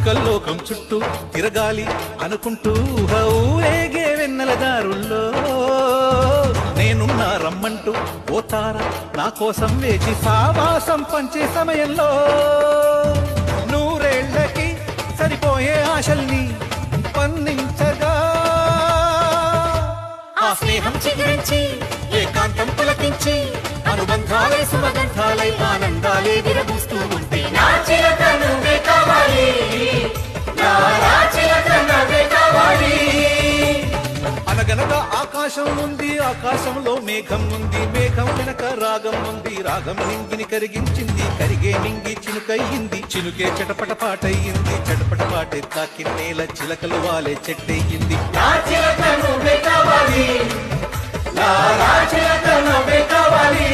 చిలుకల్లోకం చుట్టూ తిరగాలి అనుకుంటూ ఊరేగే వెన్నెల దారుల్లో నేనున్నా రమ్మంటూ ఓ తార నా కోసం వేచి సావాసం పంచే సమయంలో నూరేళ్లకి సరిపోయే ఆశల్ని పండించగా ఆ స్నేహం చిగురించి ఏకాంతం పులకించి అనుబంధాలే సుమగంధాలై ఆనందాలే విరబూస్తూ ఉంటే నా చిలక నువ్వే కావాలి, నా చిలక నువ్వే కావాలి. అనగనగా ఆకాశం ఉంది, ఆకాశంలో మేఘం ఉంది, మేఘం వెనక రాగం ఉంది, రాగం నింగిని కరిగించింది, కరిగే నింగి చినుకయ్యింది, చినుకే చటపట పాటయ్యింది, చటపట పాటే తాకి నేల చిలకలు వాలే చెట్టయ్యింది. నా చిలక నువ్వే కావాలి, నా చిలక నువ్వే కావాలి.